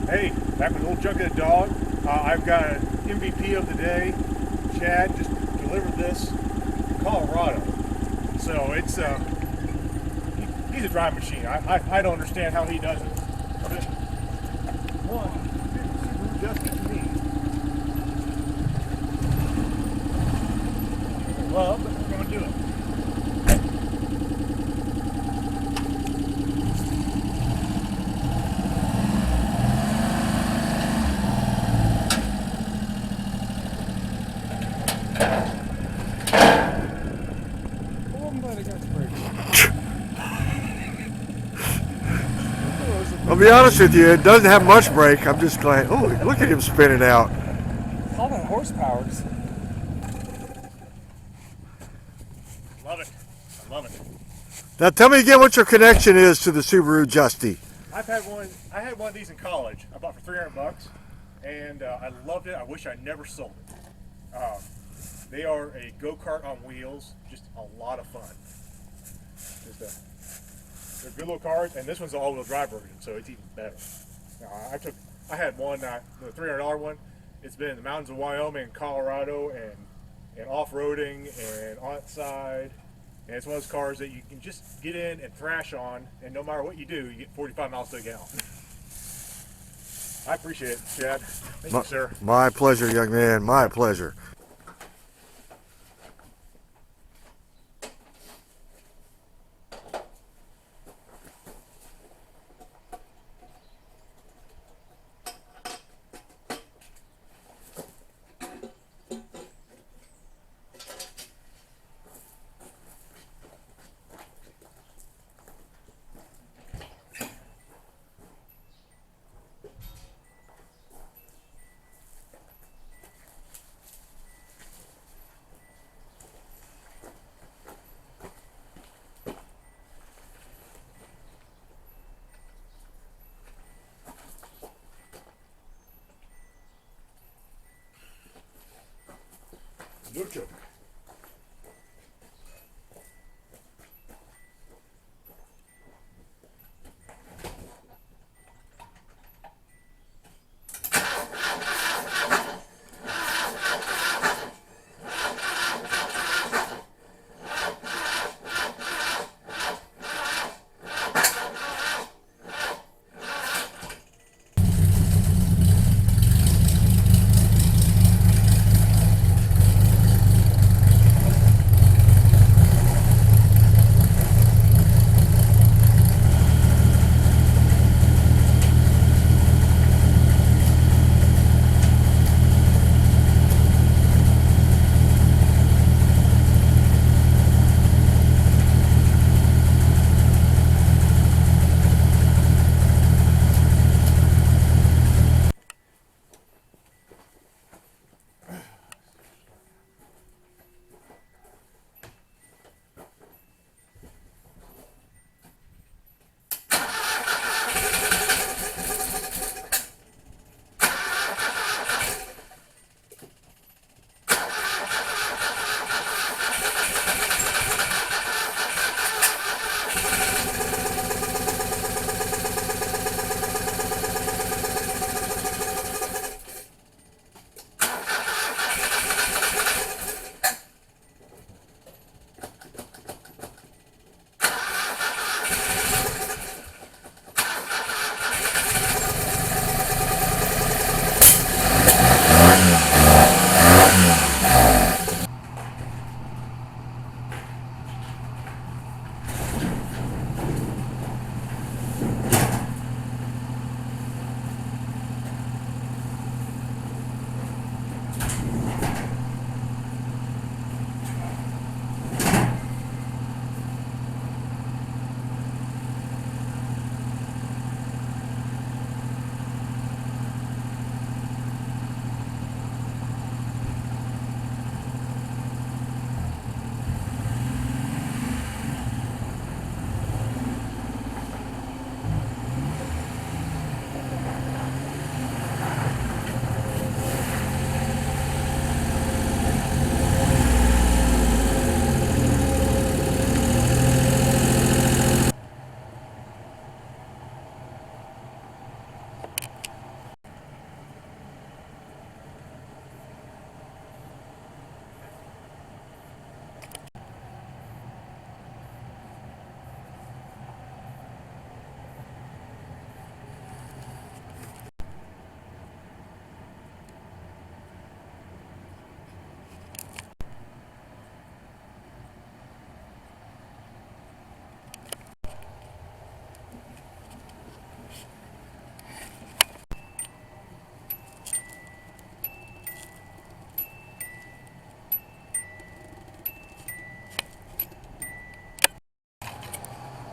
Hey, back with a little chunk of the dog. I've got an MVP of the day. Chad just delivered this in Colorado. So it's he's a driving machine. I don't understand how he does it. But one, Subaru Justy to me. Well, but we're gonna do it. I'll be honest with you, it doesn't have much brake. I'm just glad. Oh, look at him spinning out. All that horsepower. Love it. I love it. Now tell me again what your connection is to the Subaru Justy. I had one of these in college. I bought for 300 bucks, and I loved it. I wish I never sold it. They are a go-kart on wheels, just a lot of fun. They're good little cars, and this one's the all-wheel drive version, so it's even better. I had one, the $300 one. It's been in the mountains of Wyoming and Colorado, and off-roading and outside. And it's one of those cars that you can just get in and thrash on, and no matter what you do, you get 45 miles to a gallon. I appreciate it, Chad. Thank you, sir. My pleasure, young man. My pleasure.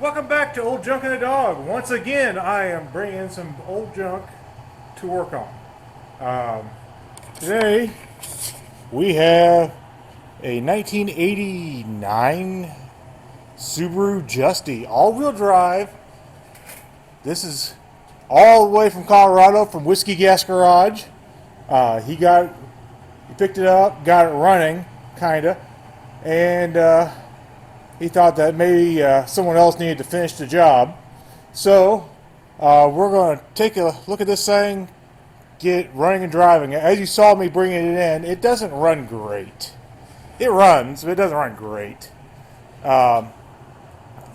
Welcome back to Old Junk and a Dog. Once again, I am bringing some old junk to work on. Today, we have a 1989 Subaru Justy, all-wheel drive. This is all the way from Colorado, from Whiskey Gas Garage. He picked it up, got it running, kinda, and he thought that maybe someone else needed to finish the job. So we're going to take a look at this thing, get it running and driving. As you saw me bringing it in, it doesn't run great. It runs, but it doesn't run great.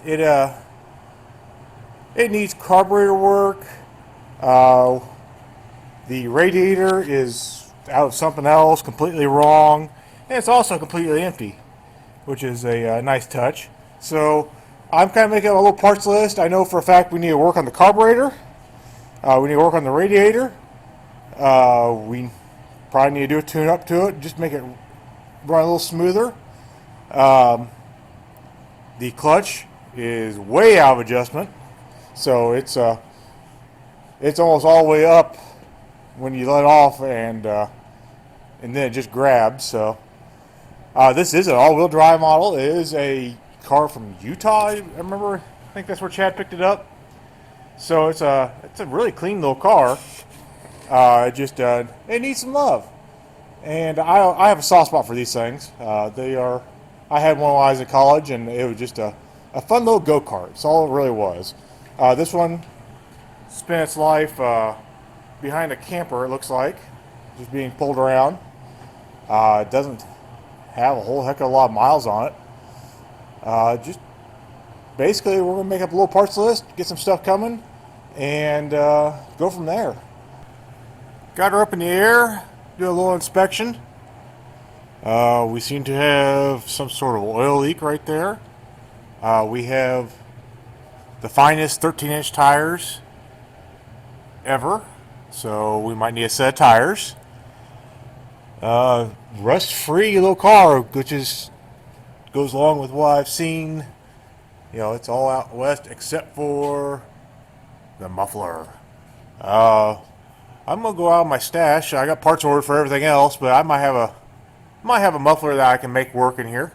It needs carburetor work. The radiator is out of something else, completely wrong, and it's also completely empty, which is a nice touch. So I'm kind of making a little parts list. I know for a fact we need to work on the carburetor. We need to work on the radiator. We probably need to do a tune-up to it, just make it run a little smoother. The clutch is way out of adjustment, so it's almost all the way up when you let off, and then it just grabs. So this is an all-wheel drive model. It is a car from Utah. I think that's where Chad picked it up. So it's a really clean little car. It needs some love, and I have a soft spot for these things. I had one when I was in college, and it was just a fun little go-kart. That's all it really was. This one spent its life behind a camper, it looks like, just being pulled around. It doesn't have a whole heck of a lot of miles on it. Just basically, we're going to make up a little parts list, get some stuff coming, and go from there. Got her up in the air, do a little inspection. We seem to have some sort of oil leak right there. We have the finest 13-inch tires ever, so we might need a set of tires. Rust-free little car, which goes along with what I've seen. You know, it's all out west except for the muffler. I'm gonna go out of my stash. I got parts ordered for everything else, but I might have a muffler that I can make work in here.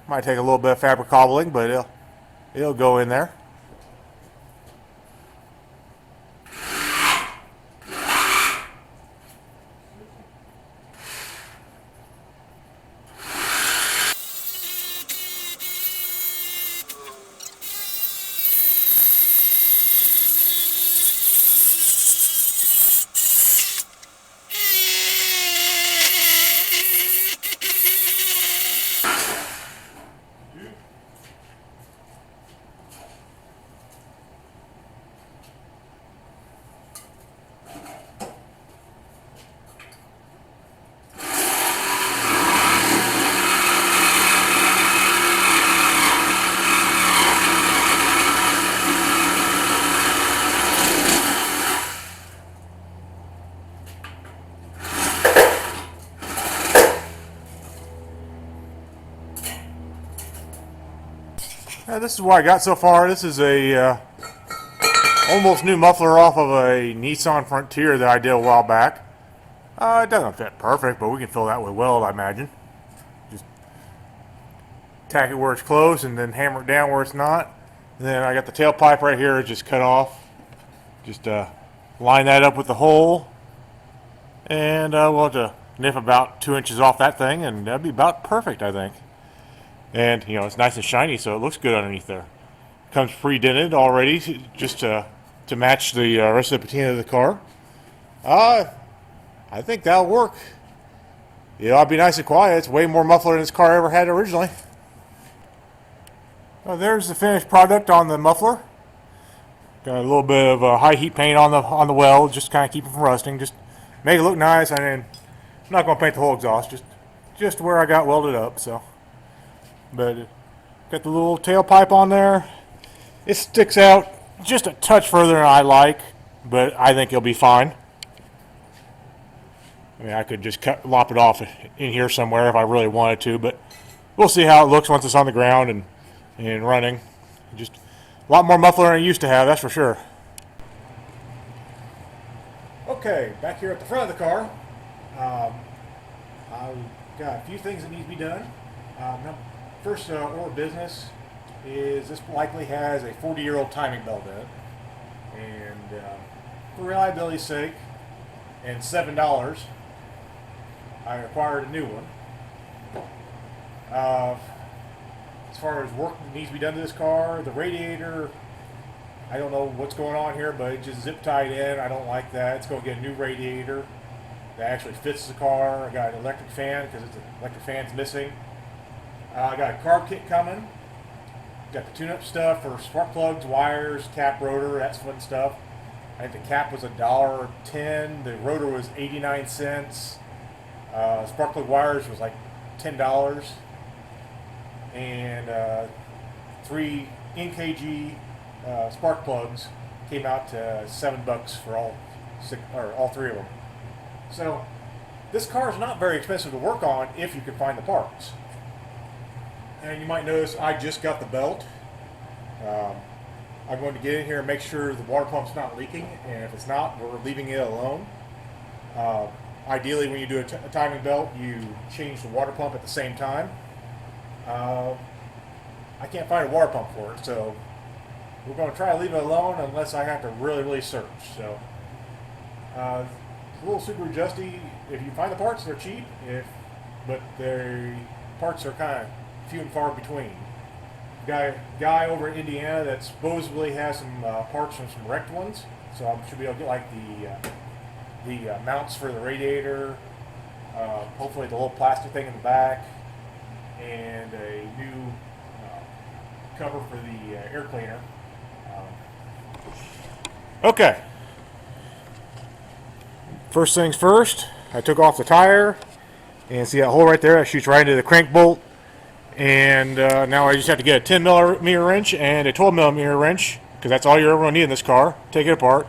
Might take a little bit of fabric cobbling, but it'll go in there. This is what I got so far. This is a almost new muffler off of a Nissan Frontier that I did a while back. It doesn't fit perfect, but we can fill that with weld, I imagine. Just tack it where it's close and then hammer it down where it's not. And then I got the tailpipe right here, just cut off. Just line that up with the hole, and we'll have to nip about 2 inches off that thing, and that'd be about perfect, I think. And you know, it's nice and shiny, so it looks good underneath there. Comes pre-dented already, just to match the rest of the patina of the car. I think that'll work. Yeah, I'll be nice and quiet. It's way more muffler than this car ever had originally. Well, there's the finished product on the muffler. Got a little bit of high heat paint on the weld, just kind of keep it from rusting. Just make it look nice. And then I'm not going to paint the whole exhaust, just where I got welded up. So, but got the little tailpipe on there. It sticks out just a touch further than I like, but I think it'll be fine. I mean, I could just lop it off in here somewhere if I really wanted to, but we'll see how it looks once it's on the ground and running. Just A lot more muffler than I used to have, that's for sure. Okay, back here at the front of the car. I've got a few things that need to be done. First order of business is this likely has a 40-year-old timing belt in it. And for reliability's sake, and $7, I acquired a new one. As far as work that needs to be done to this car, the radiator, I don't know what's going on here, but it just zip tied in. I don't like that. It's going to get a new radiator that actually fits the car. I got an electric fan because the electric fan's missing. I got a carb kit coming. Got the tune-up stuff for spark plugs, wires, cap, rotor, that's fun stuff. I think the cap was $1.10. The rotor was 89 cents. Spark plug wires was like $10. And 3 NKG spark plugs came out to $7 for all 3 of them. So this car is not very expensive to work on if you can find the parts. And you might notice I just got the belt. I'm going to get in here and make sure the water pump's not leaking, and if it's not, we're leaving it alone. Ideally, when you do a timing belt, you change the water pump at the same time. I can't find a water pump for it, so we're going to try to leave it alone unless I have to really search. So, little Subaru Justy, if you find the parts, they're cheap, but the parts are kind of few and far between. Guy over in Indiana that supposedly has some parts from some wrecked ones, so I should be able to get like the mounts for the radiator, hopefully the little plastic thing in the back, and a new cover for the air cleaner. Okay. First things first, I took off the tire, and see that hole right there? That shoots right into the crank bolt. And now I just have to get a 10 millimeter wrench and a 12 millimeter wrench, because that's all you're ever going to need in this car. Take it apart.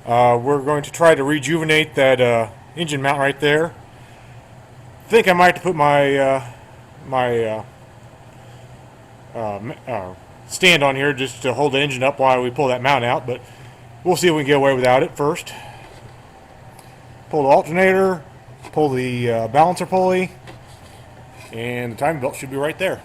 We're going to try to rejuvenate that engine mount right there. I think I might have to put my stand on here just to hold the engine up while we pull that mount out, but we'll see if we can get away without it first. Pull the alternator, pull the balancer pulley, and the timing belt should be right there.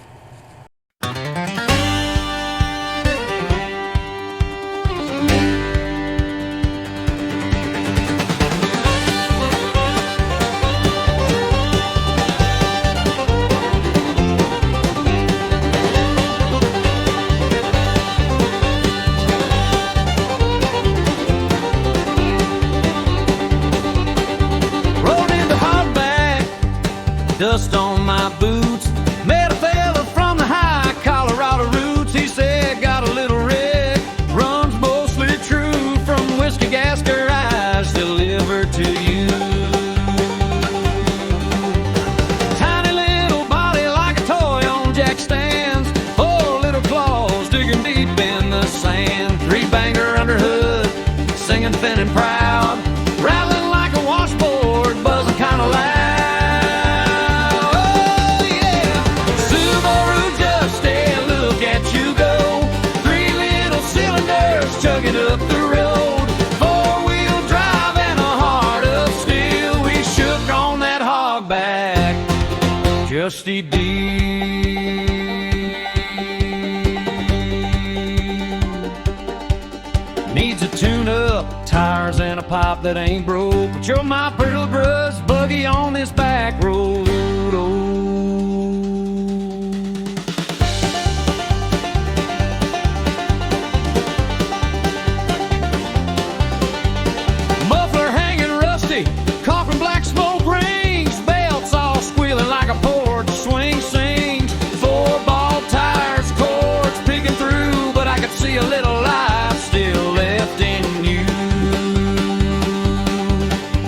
Dust on my boots. Met a fella from the high Colorado roots. He said, got a little wreck. Runs mostly true from whiskey gas garage delivered to you. Tiny little body like a toy on jack stands. 4 little claws digging deep in the sand. 3-banger under hood, singing thin and proud. Rattling like a washboard, buzzing kind of loud. Chugging up the road, 4-wheel drive and a heart of steel. We shook on that hogback, Justy D. Needs a tune-up, tires and a pipe that ain't broke. But you're my pretty little grudge buggy on this back road. Oh. Coughing black smoke rings, belts all squealing like a porch swing sings. 4-ball tires, cords picking through, but I could see a little life still left in you.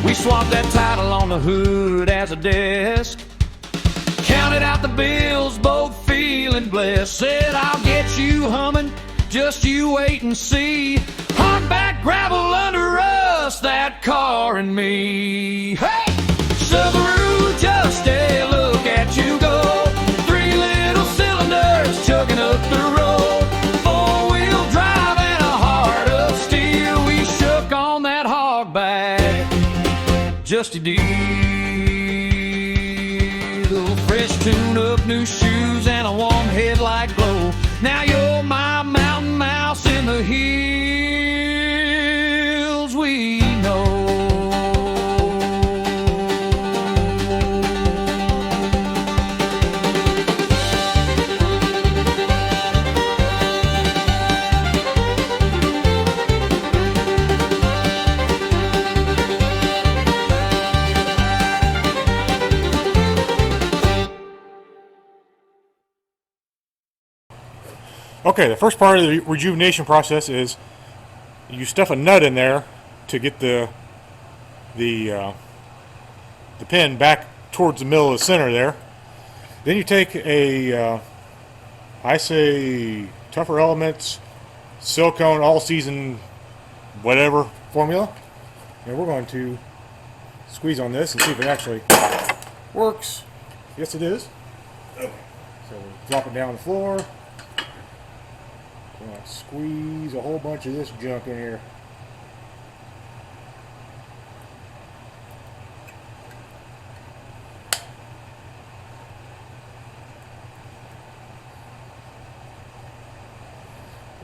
We swapped that title on the hood as a desk. Counted out the bills, both feeling blessed. Said I'll get you humming, just you wait and see. Hardback gravel under us, that car and me. Hey! Subaru Justy, look at you go. 3 little cylinders chugging up the road. 4-wheel drive. Justy deal. Fresh tune-up, new shoes, and a warm headlight glow. Now you're my mountain mouse in the hills we know. Okay, the first part of the rejuvenation process is you stuff a nut in there to get the pin back towards the middle of the center there. Then you take a I say Tougher Elements silicone all season whatever formula, and we're going to squeeze on this and see if it actually works. Yes, it is. So drop it down on the floor. Squeeze a whole bunch of this junk in here.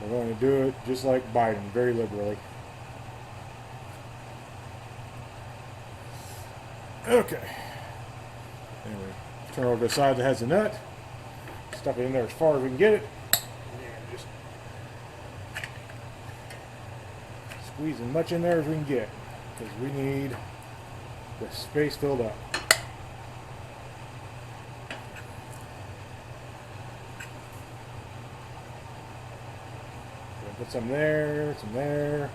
We're going to do it just like Biden, very liberally. Okay. Anyway, turn over to the side that has the nut. Stuff it in there as far as we can get it. Squeeze as much in there as we can get, because we need the space filled up. So put some there, some there.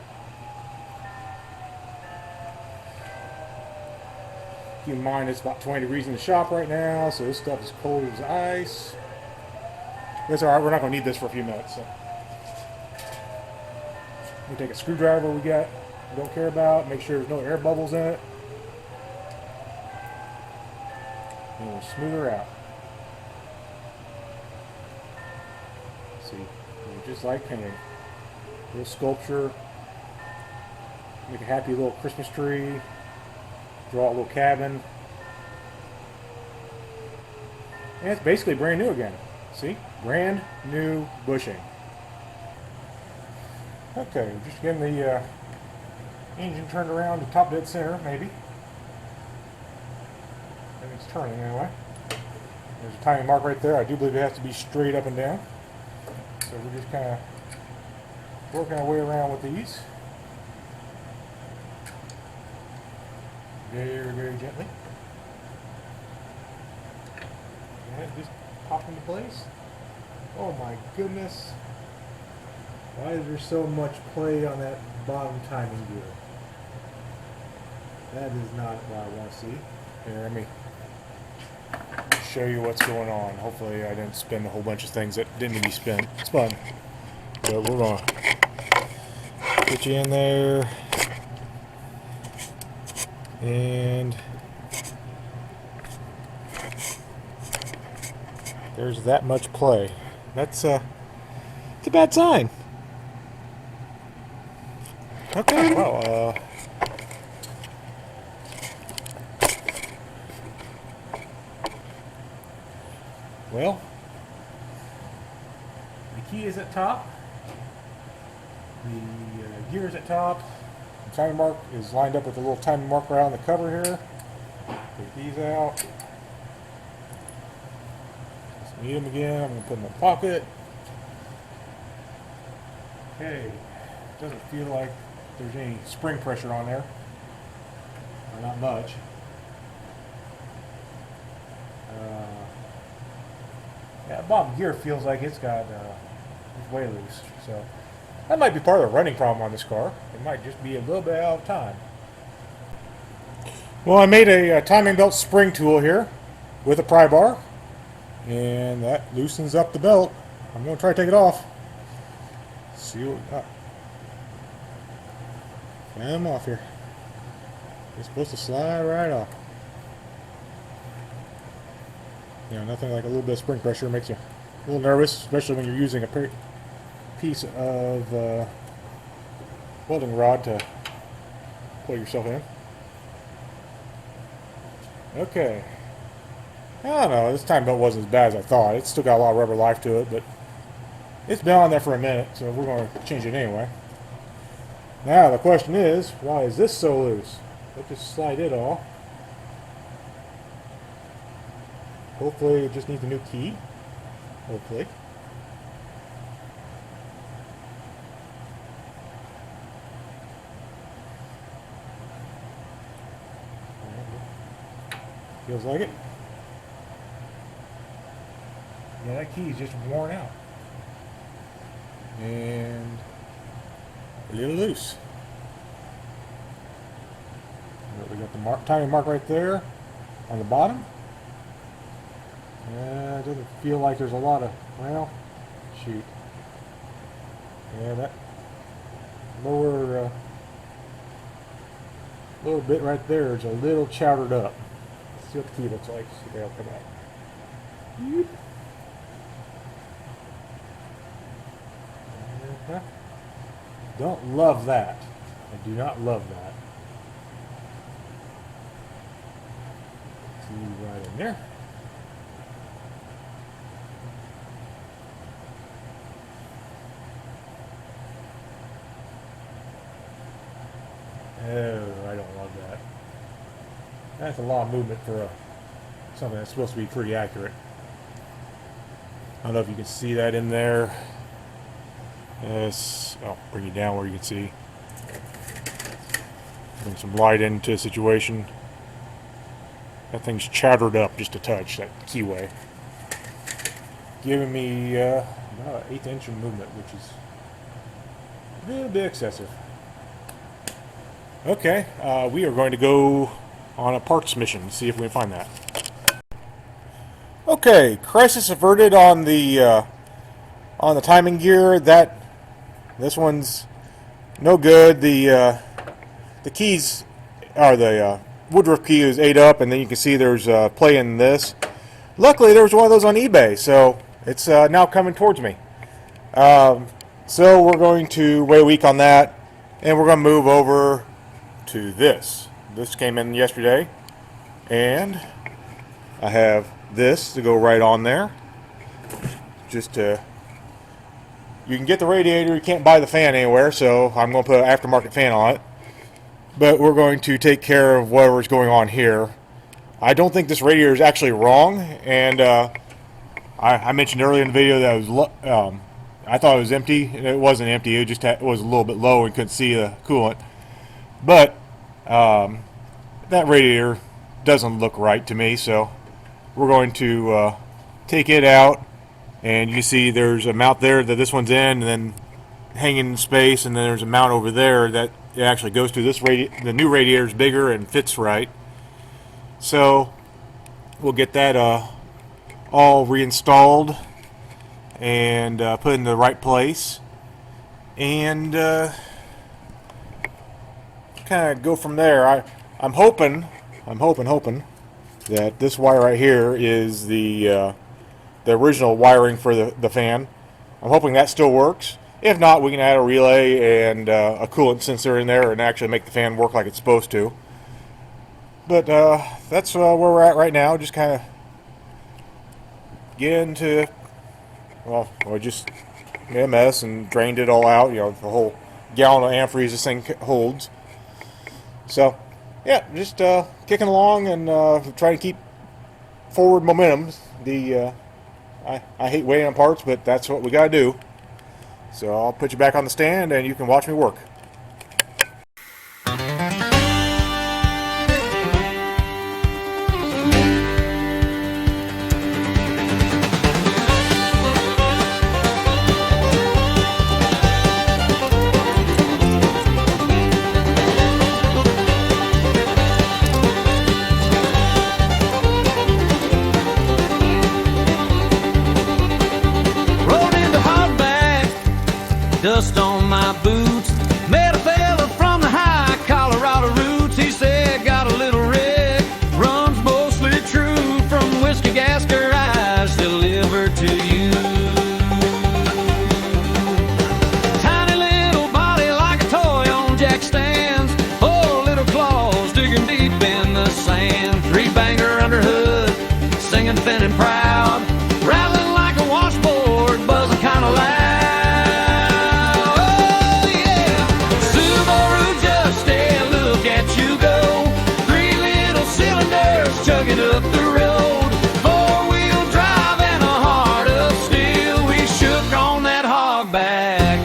Keep in mind it's about 20 degrees in the shop right now, so this stuff is cold as ice. That's alright, we're not going to need this for a few minutes. So. We take a screwdriver we don't care about, make sure there's no air bubbles in it, and we'll smooth her out. See, just like painting. A little sculpture, make a happy little Christmas tree, draw a little cabin, and it's basically brand new again. See, brand new bushing. Okay, just getting the engine turned around to top dead center, maybe. And it's turning anyway. There's a timing mark right there. I do believe it has to be straight up and down. So we're just kind of working our way around with these. Very, very gently. And it just popped into place. Oh my goodness. Why is there so much play on that bottom timing gear? That is not what I want to see. Here, let me show you what's going on. Hopefully I didn't spin a whole bunch of things that didn't need to be spent. It's fun. But we're going to put you in there. And there's that much play. That's it's a bad sign. Okay, well, the key is at top, the gear is at top, the timing mark is lined up with the little timing mark right on the cover here. Take these out. Just need them again. I'm going to put them in my pocket. Okay, doesn't feel like there's any spring pressure on there, or not much. Yeah, bottom gear feels like it's way loose, so that might be part of the running problem on this car. It might just be a little bit out of time. Well, I made a timing belt spring tool here with a pry bar, and that loosens up the belt. I'm going to try to take it off. See what we got. I'm off here. It's supposed to slide right off. You know, nothing like a little bit of spring pressure makes you a little nervous, especially when you're using a piece of welding rod to pull yourself in. Okay. I don't know, this time belt wasn't as bad as I thought. It's still got a lot of rubber life to it, but it's been on there for a minute, so we're going to change it anyway. Now the question is, why is this so loose? Let's just slide it off. Hopefully it just needs a new key. Hopefully. Feels like it. Yeah, that key is just worn out. And a little loose. We got the timing mark right there on the bottom. It doesn't feel like there's a lot of, well, shoot. Yeah, that lower bit right there is a little chowdered up. Let's see what the key looks like. See if that'll come out. Yep. Don't love that. I do not love that. See right in there. Oh, I don't love that. That's a lot of movement for something that's supposed to be pretty accurate. I don't know if you can see that in there. Yes, I'll bring you down where you can see. Bring some light into the situation. That thing's chowdered up just a touch, that keyway. Giving me about an 1/8 inch of movement, which is a little bit excessive. Okay, we are going to go on a parts mission to see if we can find that. Okay, crisis averted on the timing gear. This one's no good. The keys, or the woodruff key is ate up, and then you can see there's play in this. Luckily, there was one of those on eBay, so it's now coming towards me. So we're going to wait a week on that, and we're going to move over to this. This came in yesterday, and I have this to go right on there. Just to, you can get the radiator, you can't buy the fan anywhere, so I'm going to put an aftermarket fan on it. But we're going to take care of whatever's going on here. I don't think this radiator is actually wrong, and I mentioned earlier in the video that it was I thought it was empty, and it wasn't empty. It just was a little bit low and couldn't see the coolant. But that radiator doesn't look right to me, so we're going to take it out, and you see there's a mount there that this one's in, and then hanging in space, and then there's a mount over there that it actually goes to this the new radiator is bigger and fits right. So we'll get that all reinstalled and put in the right place, and kind of go from there. I'm hoping that this wire right here is the original wiring for the fan. I'm hoping that still works. If not, we can add a relay and a coolant sensor in there and actually make the fan work like it's supposed to. But that's where we're at right now. Just kind of get into, well, we just made a mess and drained it all out. You know, the whole gallon of antifreeze this thing holds. So, yeah, just kicking along and trying to keep forward momentum. I hate waiting on parts, but that's what we got to do. So I'll put you back on the stand and you can watch me work. Dust on my boots. Met a fella from the high Colorado roots. He said, got a little wreck. Runs mostly true from whiskey gas garage delivered to you. Tiny little body like a toy on jack stands. Oh, little claws digging deep in the sand. 3-banger loud. Oh yeah, Subaru Justy, look at you go. 3 little cylinders chugging up the road. 4-wheel drive and a heart of steel. We shook on that hogback,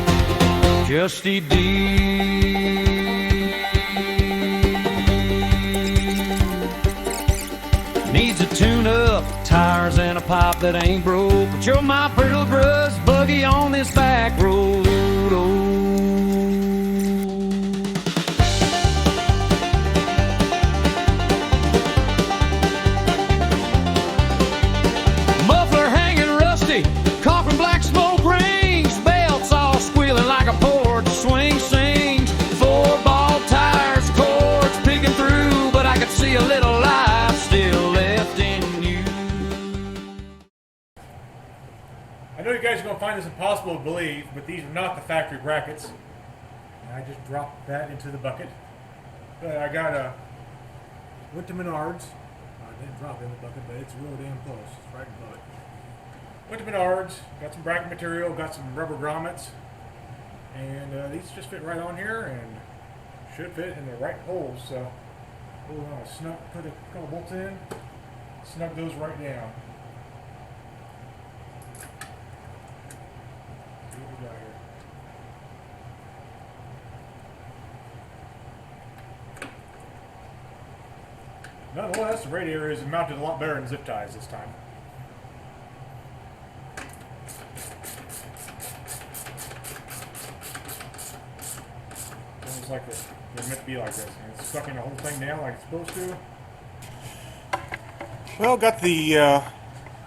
Justy D. Needs a tune-up, tires and a pipe that ain't broke. But you're my pretty little brush buggy on this back road. Oh. Muffler hanging rusty, coughing black smoke rings. Belts all squealing like a porch swing sings. 4-ball tires, cords picking through, but I could see a little life still left in you. I know you guys are going to find this impossible to believe, but these are not the factory brackets. And I just dropped that into the bucket. But I went to Menards. I didn't drop it in the bucket, but it's real damn close. It's right above it. Went to Menards, got some bracket material, got some rubber grommets. And these just fit right on here and should fit in the right holes. So we're going to put a couple bolts in, snug those right down. See what we got here. Nonetheless, the radiator is mounted a lot better than zip ties this time. Almost like they're meant to be like this. And it's sucking the whole thing down like it's supposed to. Well, got the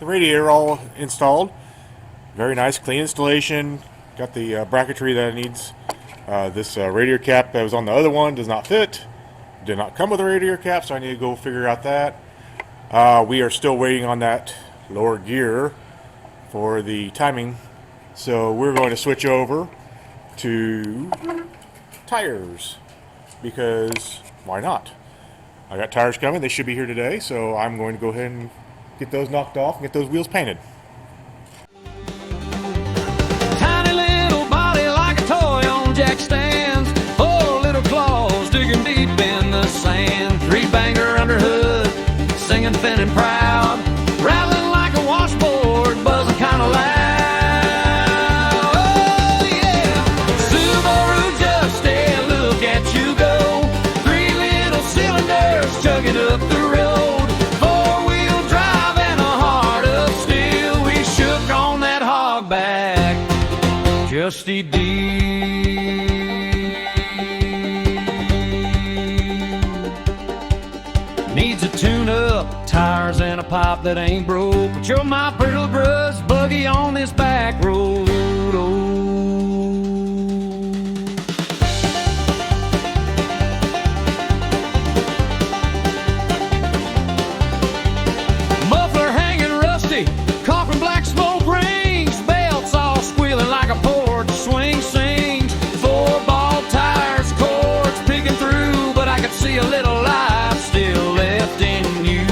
radiator all installed. Very nice, clean installation. Got the bracketry that it needs. This radiator cap that was on the other one does not fit. Did not come with a radiator cap, so I need to go figure out that. We are still waiting on that lower gear for the timing. So we're going to switch over to tires, because why not? I got tires coming. They should be here today, so I'm going to go ahead and get those knocked off and get those wheels painted. Tiny little body like a toy on jack stands. 4 little claws digging deep in the sand. 3-banger under hood, singing thin and proud. Rattling like a washboard, buzzing kind of loud. Oh yeah, Subaru Justy, look at you go. 3 little cylinders chugging up the road. 4-wheel drive and a heart of steel. We shook on that hogback, Justy D. Needs a tune-up, tires and a pipe that ain't broke. But you're my pretty little brush buggy on this back road. Oh. Muffler hanging rusty, coughing black smoke rings. Belts all squealing like a porch swing sings. 4-ball tires, cords picking through, but I could see a little life still left in you.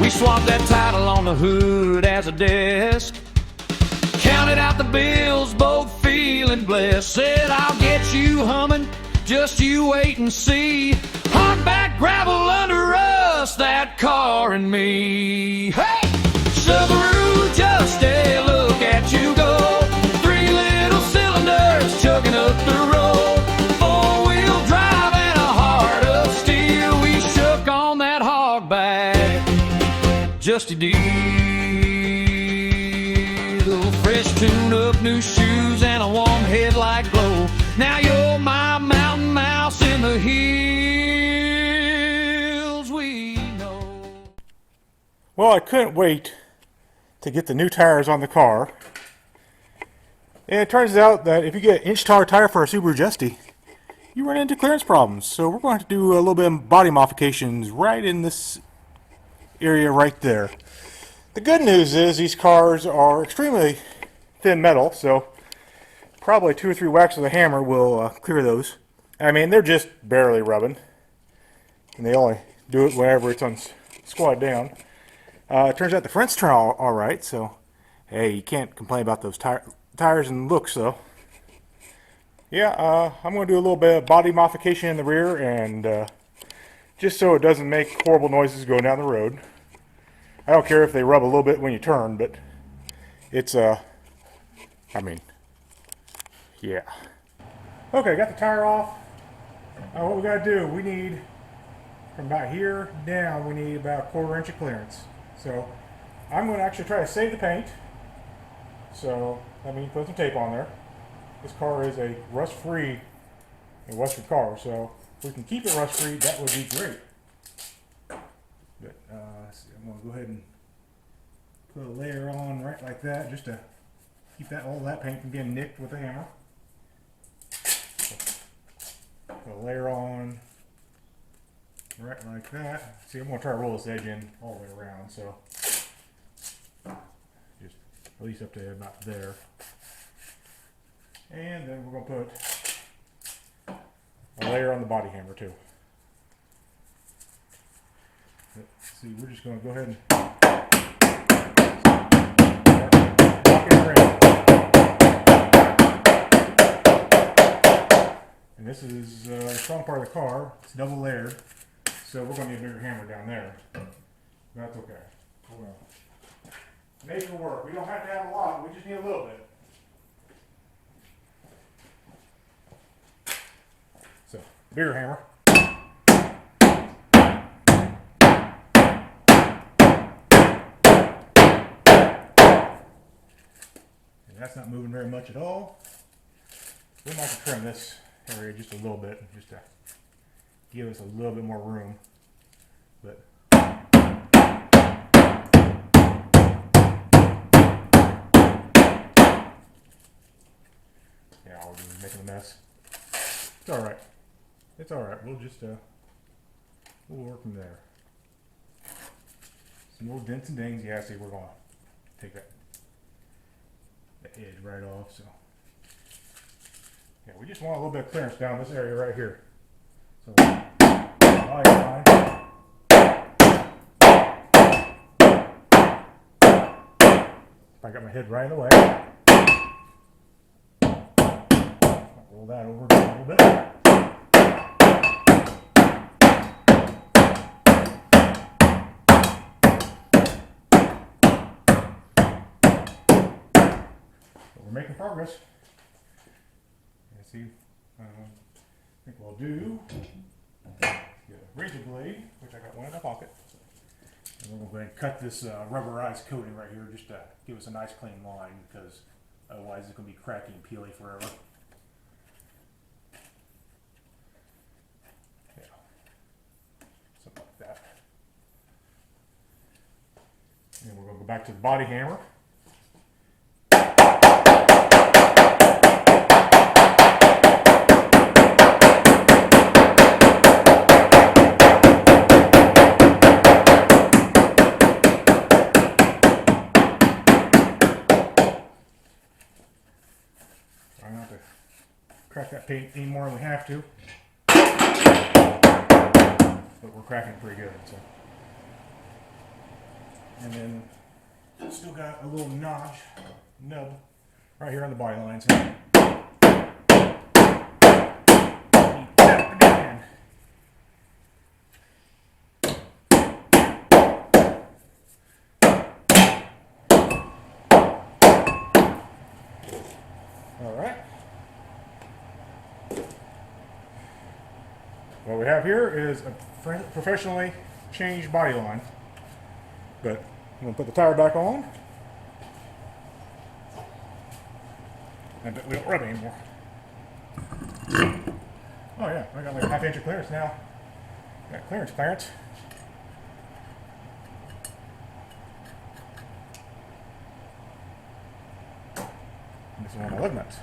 We swapped that title on the hood as a desk. Counted out the bills, both feeling blessed. Said I'll get you humming, just you wait and see. Hardback gravel under us, that car and me. Hey! Subaru Justy, look at you go. 3 little cylinders chugging up the road. 4-wheel drive and a heart of steel. We shook on that hogback, Justy D. Little fresh tune-up, new shoes, and a warm headlight glow. Now you're my mountain mouse in the hills we know. Well, I couldn't wait to get the new tires on the car. And it turns out that if you get an inch taller tire for a Subaru Justy, you run into clearance problems. So we're going to do a little bit of body modifications right in this area right there. The good news is these cars are extremely thin metal, so probably 2 or 3 whacks with a hammer will clear those. I mean, they're just barely rubbing, and they only do it whenever it's on squatted down. It turns out the fronts turn all right, so Hey, you can't complain about those tires and looks though. Yeah, I'm going to do a little bit of body modification in the rear, and just so it doesn't make horrible noises going down the road. I don't care if they rub a little bit when you turn, but it's I mean, yeah. Okay, got the tire off. What we got to do, we need from about here down, we need about 1/4 inch of clearance. So I'm going to actually try to save the paint. So let me put some tape on there. This car is a rust-free Western car, so if we can keep it rust-free, that would be great. But let's see, I'm going to go ahead and put a layer on right like that, just to keep all that paint from getting nicked with the hammer. Put a layer on right like that. See, I'm going to try to roll this edge in all the way around, so just at least up to about there. And then we're going to put a layer on the body hammer too. Let's see, we're just going to go ahead and lock in rim. And this is the strong part of the car. It's double layered, so we're going to need a bigger hammer down there. That's okay. We're going to make it work. We don't have to have a lot, we just need a little bit. So, bigger hammer. And that's not moving very much at all. We might have to trim this area just a little bit, just to give us a little bit more room. But yeah, I'll be making a mess. It's all right. It's all right. We'll just we'll work from there. Some little dents and dings. Yeah, see, we're gonna take that edge right off. So yeah, we just want a little bit of clearance down this area right here. So body line. I got my head right in the way. Roll that over a little bit. But we're making progress. Let's see. I think we'll do get a razor blade, which I got one in my pocket. And we're going to go ahead and cut this rubberized coating right here just to give us a nice clean line, because otherwise it's going to be cracky and peely forever. Yeah. Something like that. And we're going to go back to the body hammer. Try not to crack that paint any more than we have to. But we're cracking it pretty good. So. And then still got a little nub right here on the body lines. Alright. What we have here is a professionally changed body line. But I'm going to put the tire back on. And we don't rub it anymore. Oh yeah, I got like a ½ inch of clearance now. Got clearance. And this is one of my lug nuts.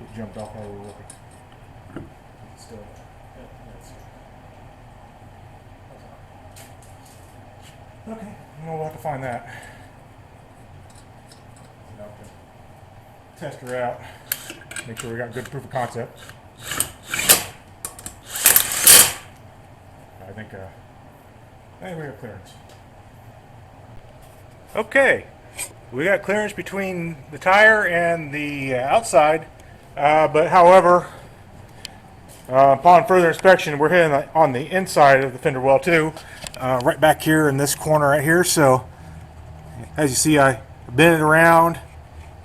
It jumped off while we were working. Still, okay, we'll have to find that. I'll have to test her out. Make sure we got good proof of concept. I think we have clearance. Okay, We got clearance between the tire and the outside, but however, upon further inspection, we're hitting on the inside of the fender well too, right back here in this corner right here. So as you see, I bent it around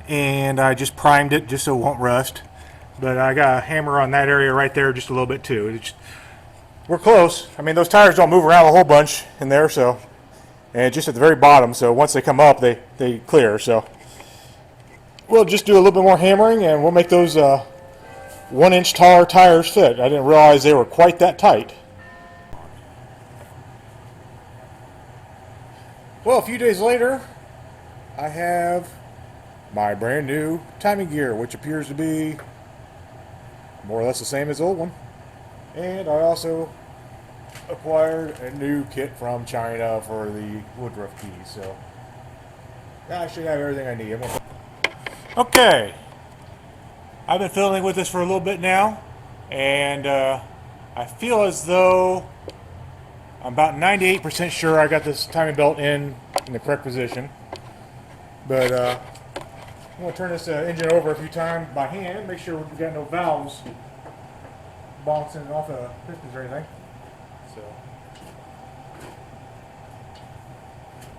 and I just primed it just so it won't rust. But I got a hammer on that area right there just a little bit too. We're close. I mean, those tires don't move around a whole bunch in there, so, and just at the very bottom, so once they come up, they clear. So we'll just do a little bit more hammering and we'll make those 1 inch taller tires fit. I didn't realize they were quite that tight. Well, a few days later, I have my brand new timing gear, which appears to be more or less the same as the old one. And I also acquired a new kit from China for the woodruff keys, so I should have everything I need. Okay, I've been fiddling with this for a little bit now, and I feel as though I'm about 98% sure I got this timing belt in the correct position. But I'm going to turn this engine over a few times by hand, make sure we've got no valves bouncing off the pistons or anything. So,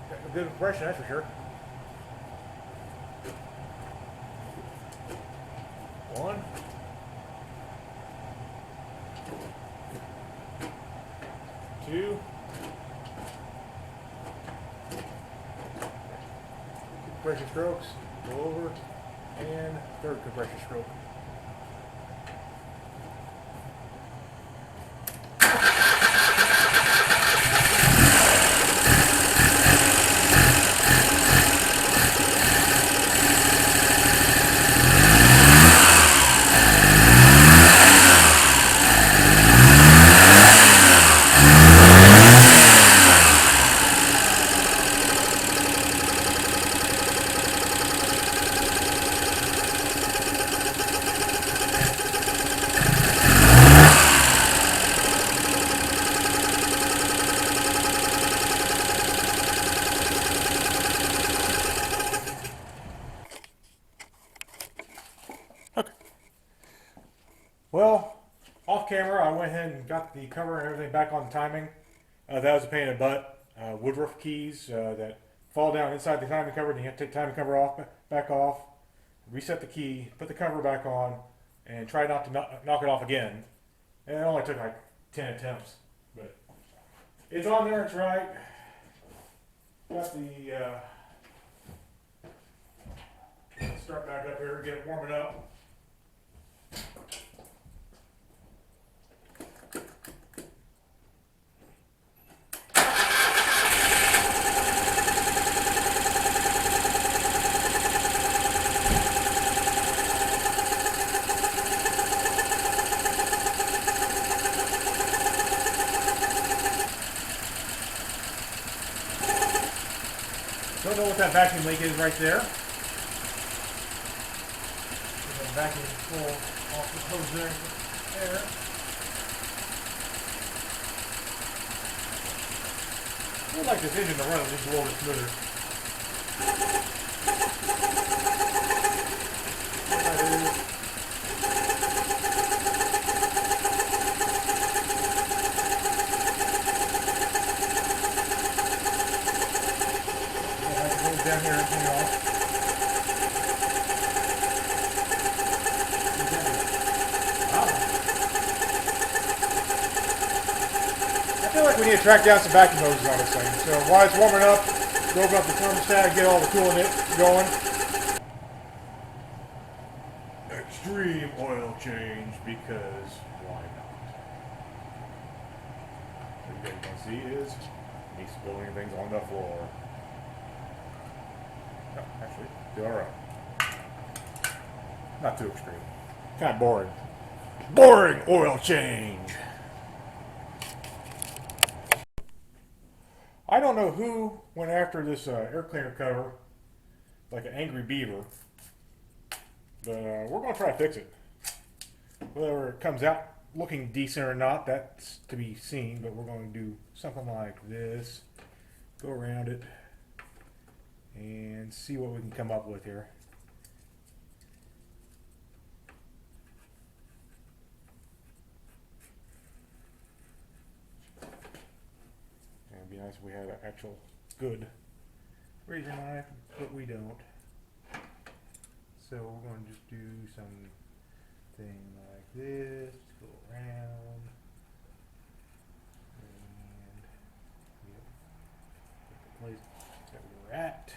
got a good impression, that's for sure. 1, 2, compression strokes, go over, and third compression stroke. Well, off camera, I went ahead and got the cover and everything back on the timing. That was a pain in the butt. Woodruff keys that fall down inside the timing cover, and you have to take the timing cover off, back off, reset the key, put the cover back on, and try not to knock it off again. And it only took like 10 attempts, but it's on there, it's right. Got the let's start back up here, get it warming up. Don't know what that vacuum leak is right there. The vacuum full off the hose there. I'd like this engine to run just a little bit smoother. Down here and hang off. I feel like we need to track down some vacuum hoses on this thing. So while it's warming up, go open up the thermostat and get all the coolant going. Extreme oil change, because why not? What you guys can see is me spilling things on the floor. No, actually, do alright. Not too extreme. Kind of boring. Boring oil change! I don't know who went after this air cleaner cover like an angry beaver, but we're going to try to fix it. Whether it comes out looking decent or not, that's to be seen, but we're going to do something like this. Go around it. and see what we can come up with here. It'd be nice if we had an actual good razor knife, but we don't. So we're going to just do something like this, go around, and get the place that we're at,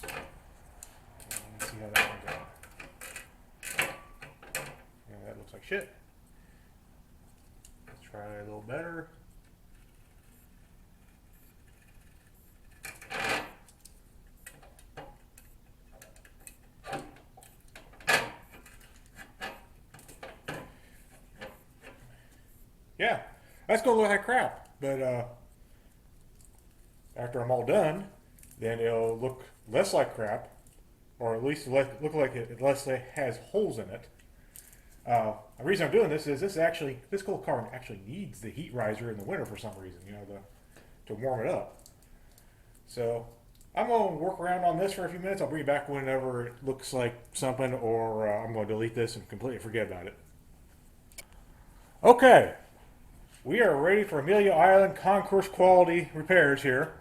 and see how that comes out. Yeah, that looks like shit. Let's try it a little better. Yeah, that's gonna look like crap, but after I'm all done, then it'll look less like crap, or at least look like it less it has holes in it. The reason I'm doing this is this cool car actually needs the heat riser in the winter for some reason, you know, to warm it up. So I'm gonna work around on this for a few minutes. I'll bring it back whenever it looks like something, or I'm gonna delete this and completely forget about it. Okay. We are ready for Amelia Island concourse quality repairs here.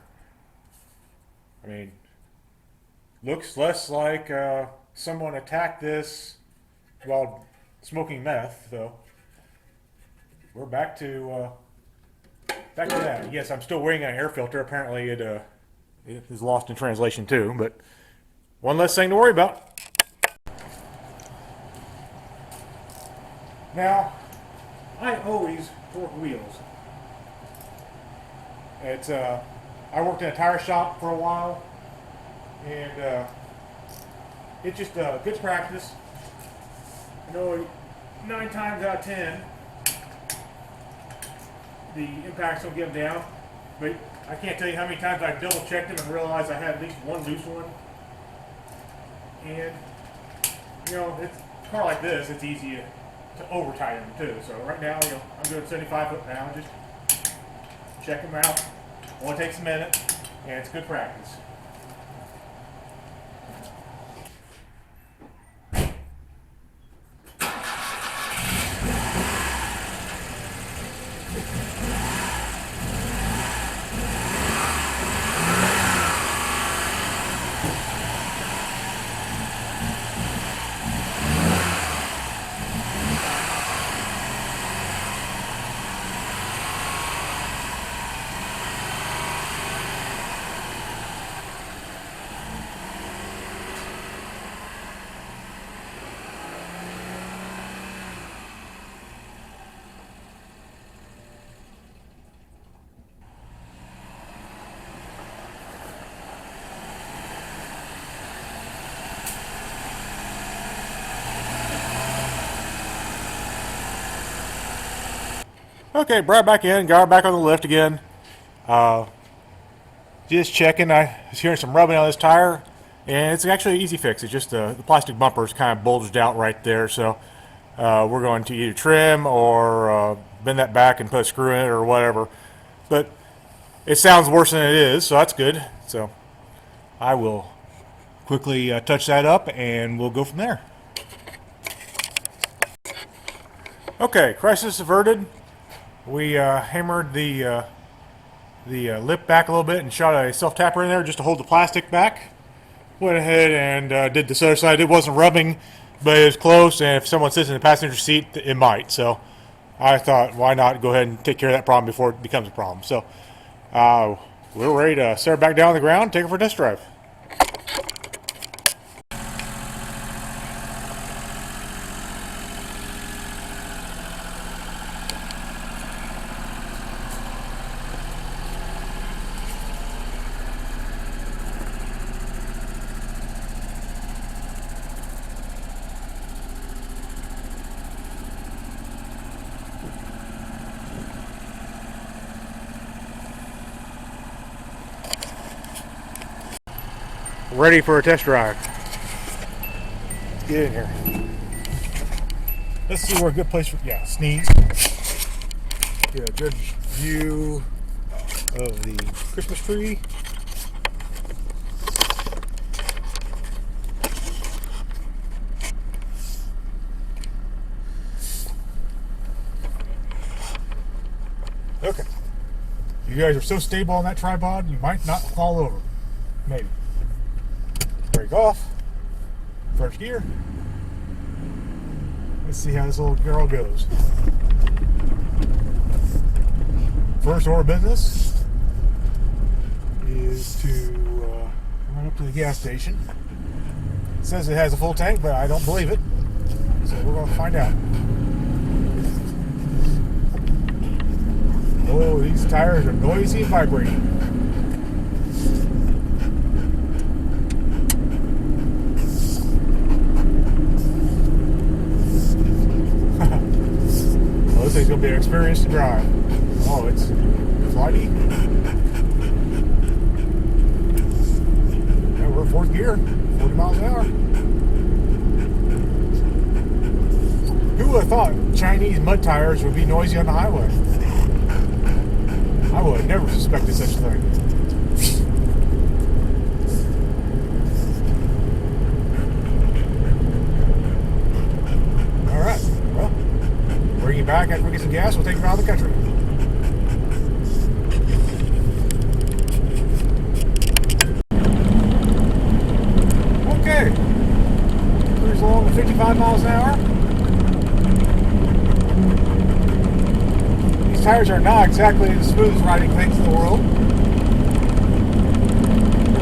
I mean, looks less like someone attacked this while smoking meth, though. We're back to that. Yes, I'm still wearing an air filter. Apparently, it is lost in translation too. But one less thing to worry about. Now, I always torque wheels. It's I worked in a tire shop for a while, and it's just good practice. I know 9 times out of 10 the impacts don't get them down, but I can't tell you how many times I double checked them and realized I had at least one loose one. And you know, it's a car like this, it's easy to over tighten them too. So right now, you know, I'm doing 75 foot-pound, just check them out. Only takes a minute, and it's good practice. Okay, brought it back in, got it back on the lift again. Just checking, I was hearing some rubbing on this tire, and it's actually an easy fix. It's just the plastic bumper is kind of bulged out right there, so we're going to either trim or bend that back and put a screw in it or whatever. But it sounds worse than it is, so that's good. So I will quickly touch that up, and we'll go from there. Okay, crisis averted. We hammered the lip back a little bit and shot a self-tapper in there just to hold the plastic back. Went ahead and did this other side. It wasn't rubbing, but it was close, and if someone sits in the passenger seat, it might. So I thought, why not go ahead and take care of that problem before it becomes a problem. So we're ready to set her back down on the ground, take her for a test drive. Ready for a test drive. Let's get in here. Let's see where a good place for, sneeze. Get a good view of the Christmas tree. You guys are so stable on that tripod, you might not fall over. Maybe. Brake off. First gear. Let's see how this little girl goes. First order of business is to run up to the gas station. It says it has a full tank, but I don't believe it. So we're going to find out. Oh, these tires are noisy and vibrating. Well, this thing's going to be an experience to drive. Oh, it's flighty. Yeah, we're in fourth gear, 40 miles an hour. Who would have thought Chinese mud tires would be noisy on the highway? I would have never suspected such a thing. Alright, well, bring you back after we get some gas, we'll take you around the country. Okay, cruise along at 55 miles an hour. These tires are not exactly the smoothest riding things in the world.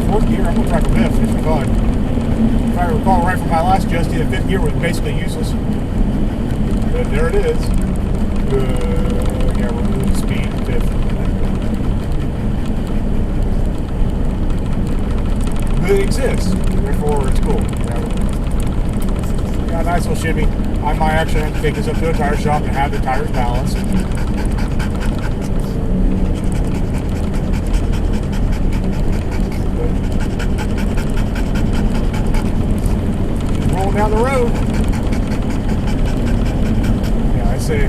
Fourth gear, I'm going to try for fifth, it's fun. If I recall right from my last Justy, the fifth gear was basically useless. But there it is. Yeah, we're losing speed in fifth. But it exists, therefore it's cool. Yeah, nice little shimmy. I might actually have to take this up to a tire shop and have the tires balanced. Rolling down the road. Yeah, I say,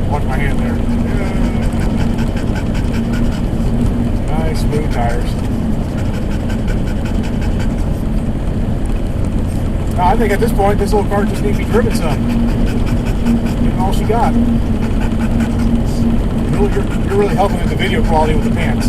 watch my hand there. Yeah. Nice smooth tires. Now, I think at this point, this little car just needs to be driven some. Getting all she got. You're really helping with the video quality with the pants.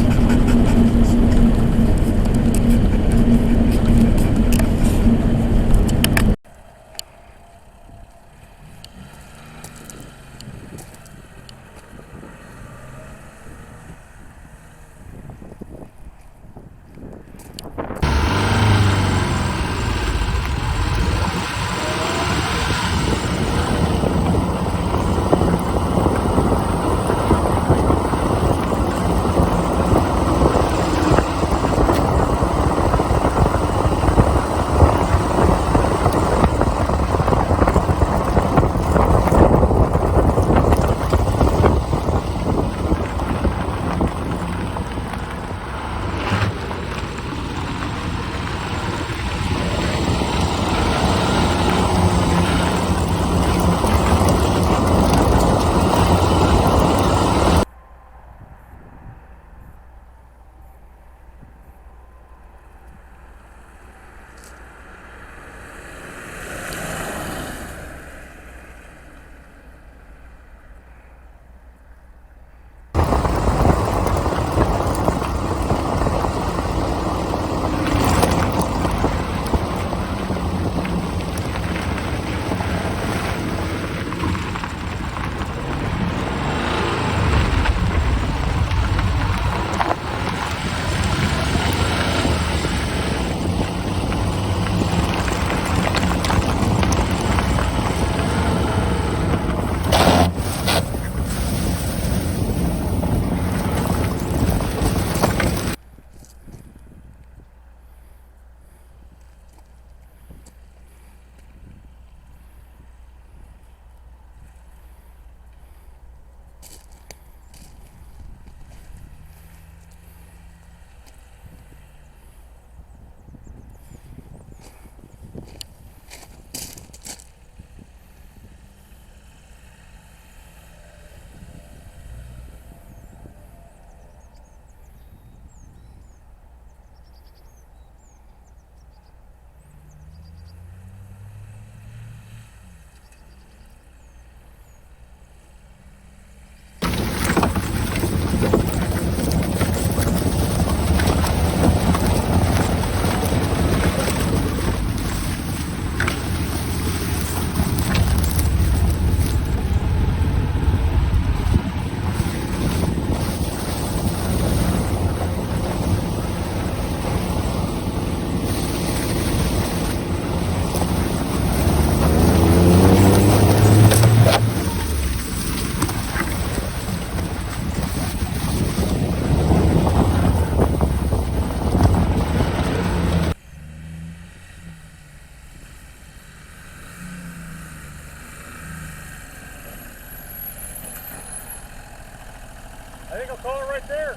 think I'll call it right there.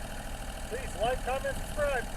Please like, comment, subscribe.